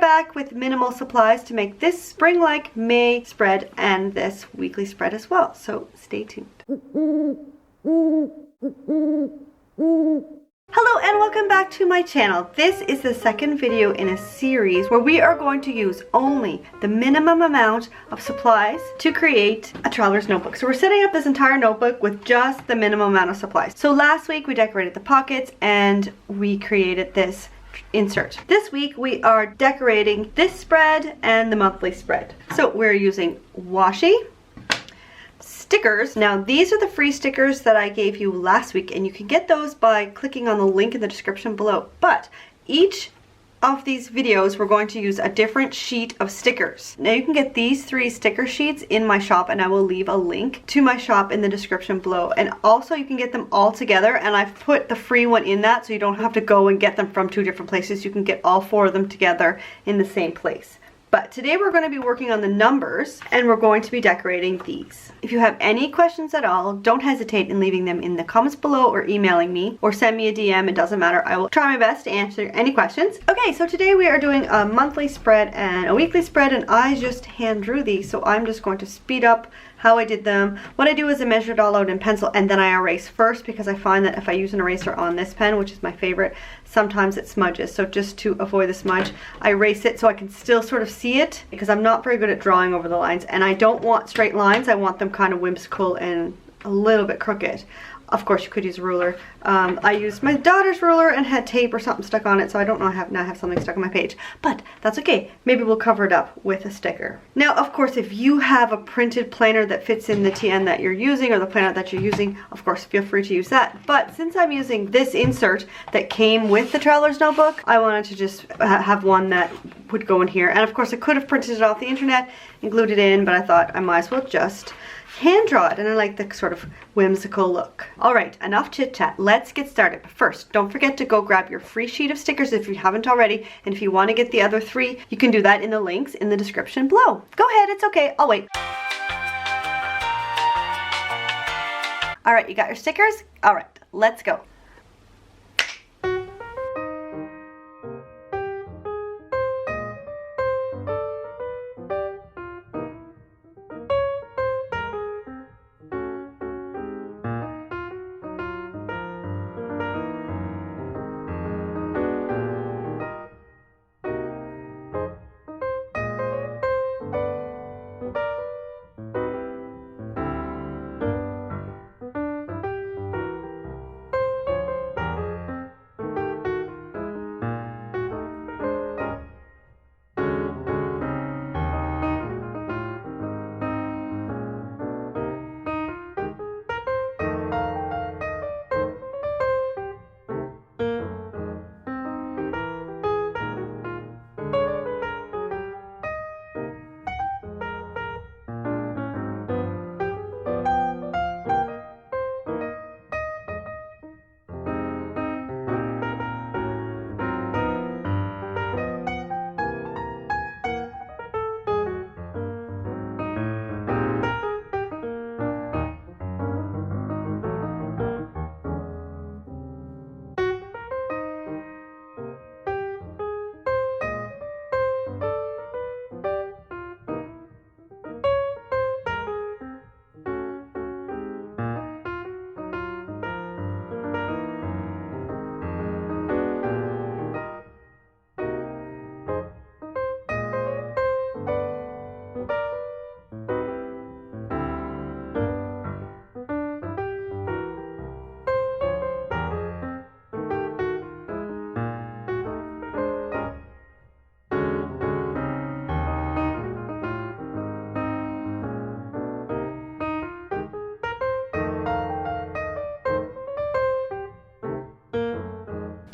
back with minimal supplies to make this spring-like May spread and this weekly spread as well. So stay tuned. Hello and welcome back to my channel. This is the second video in a series where we are going to use only the minimum amount of supplies to create a traveler's notebook. So we're setting up this entire notebook with just the minimum amount of supplies. So last week we decorated the pockets and we created this insert. This week we are decorating this spread and the monthly spread. So we're using washi, stickers. Now these are the free stickers that I gave you last week and you can get those by clicking on the link in the description below. But each of these videos we're going to use a different sheet of stickers. Now you can get these 3 sticker sheets in my shop and I will leave a link to my shop in the description below. And also you can get them all together and I've put the free one in that so you don't have to go and get them from 2 different places. You can get all 4 of them together in the same place. But today we're going to be working on the numbers and we're going to be decorating these. If you have any questions at all, don't hesitate in leaving them in the comments below or emailing me or send me a DM. It doesn't matter. I will try my best to answer any questions. Okay, so today we are doing a monthly spread and a weekly spread and I just hand drew these. So I'm just going to speed up how I did them. What I do is I measure it all out in pencil and then I erase first because I find that if I use an eraser on this pen, which is my favorite, sometimes it smudges. So just to avoid the smudge, I erase it so I can still sort of see it because I'm not very good at drawing over the lines and I don't want straight lines. I want them kind of whimsical and a little bit crooked. Of course you could use a ruler. I used my daughter's ruler and had tape or something stuck on it, so I don't know, now I have something stuck on my page. But that's okay. Maybe we'll cover it up with a sticker. Now, of course, if you have a printed planner that fits in the TN that you're using or the planner that you're using, of course, feel free to use that. But since I'm using this insert that came with the traveler's notebook, I wanted to just have one that would go in here. And of course, I could have printed it off the internet and glued it in, but I thought I might as well just hand draw it and I like the sort of whimsical look. Alright, enough chit chat, let's get started. But first, don't forget to go grab your free sheet of stickers if you haven't already, and if you want to get the other 3, you can do that in the links in the description below. Go ahead, it's okay, I'll wait. Alright, you got your stickers? Alright, let's go.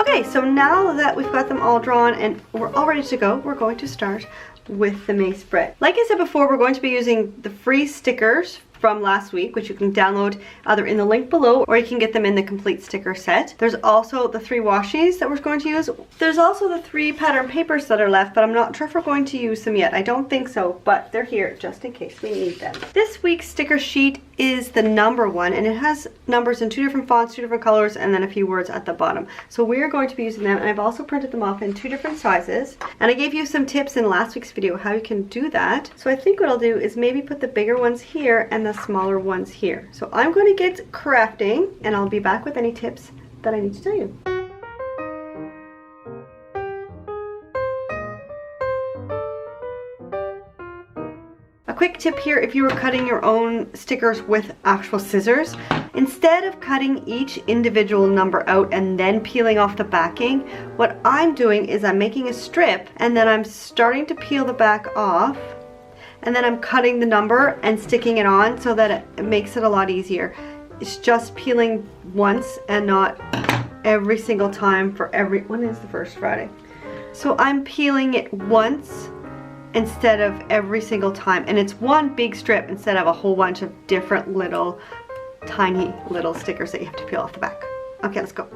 Okay, so now that we've got them all drawn and we're all ready to go, we're going to start with the May spread. Like I said before, we're going to be using the free stickers from last week, which you can download either in the link below or you can get them in the complete sticker set. There's also the 3 washies that we're going to use. There's also the 3 pattern papers that are left, but I'm not sure if we're going to use them yet. I don't think so, but they're here just in case we need them. This week's sticker sheet is the number one, and it has numbers in 2 different fonts, 2 different colors, and then a few words at the bottom. So we're going to be using them, and I've also printed them off in 2 different sizes. And I gave you some tips in last week's video how you can do that. So I think what I'll do is maybe put the bigger ones here and the smaller ones here. So I'm going to get crafting, and I'll be back with any tips that I need to tell you. A quick tip here, if you were cutting your own stickers with actual scissors, instead of cutting each individual number out and then peeling off the backing, what I'm doing is I'm making a strip and then I'm starting to peel the back off, and then I'm cutting the number and sticking it on so that it makes it a lot easier. It's just peeling once and not every single time for every, when is the first Friday? So I'm peeling it once instead of every single time, and it's one big strip instead of a whole bunch of different little tiny little stickers that you have to peel off the back. Okay, let's go.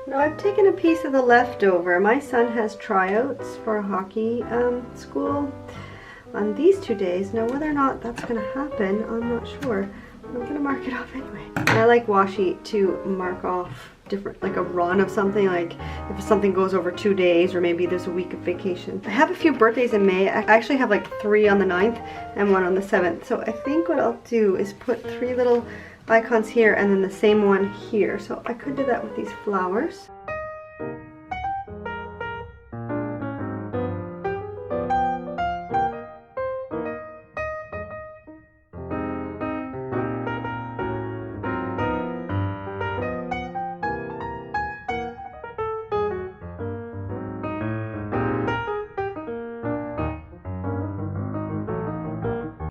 Now I've taken a piece of the leftover. My son has tryouts for a hockey school on these 2 days. Now whether or not that's going to happen, I'm not sure. I'm going to mark it off anyway. And I like washi to mark off different, like a run of something, like if something goes over 2 days or maybe there's a week of vacation. I have a few birthdays in May. I actually have like 3 on the 9th and 1 on the 7th. So I think what I'll do is put 3 little icons here and then the same one here. So I could do that with these flowers.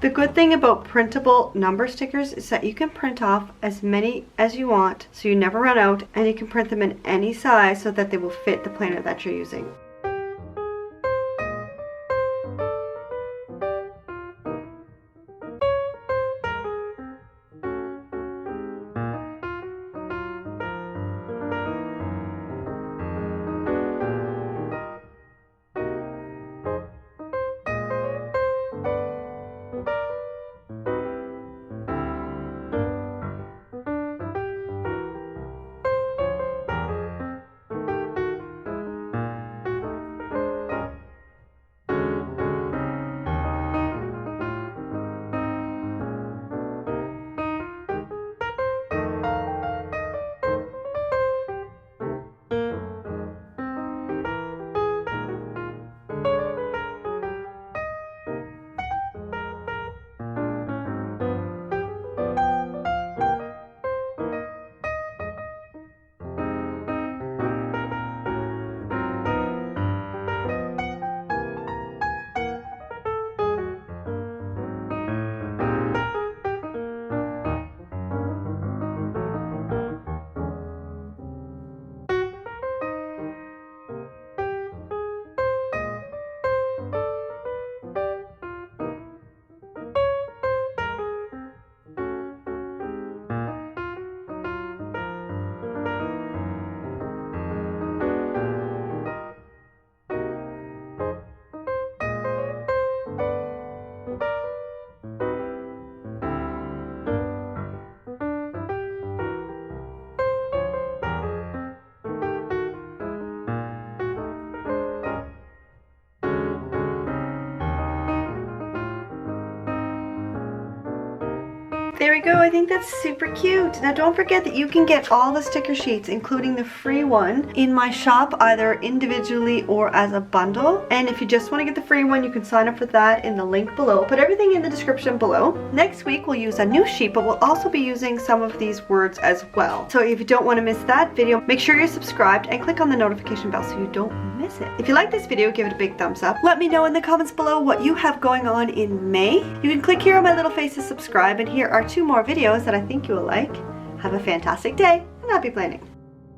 The good thing about printable number stickers is that you can print off as many as you want, so you never run out, and you can print them in any size so that they will fit the planner that you're using. There we go. I think that's super cute. Now don't forget that you can get all the sticker sheets, including the free one, in my shop, either individually or as a bundle. And if you just want to get the free one, you can sign up for that in the link below. I'll put everything in the description below. Next week we'll use a new sheet, but we'll also be using some of these words as well. So if you don't want to miss that video, make sure you're subscribed and click on the notification bell so you don't miss it. If you like this video, give it a big thumbs up. Let me know in the comments below what you have going on in May. You can click here on my little face to subscribe, and here are 2 more videos that I think you will like. Have a fantastic day, and happy planning.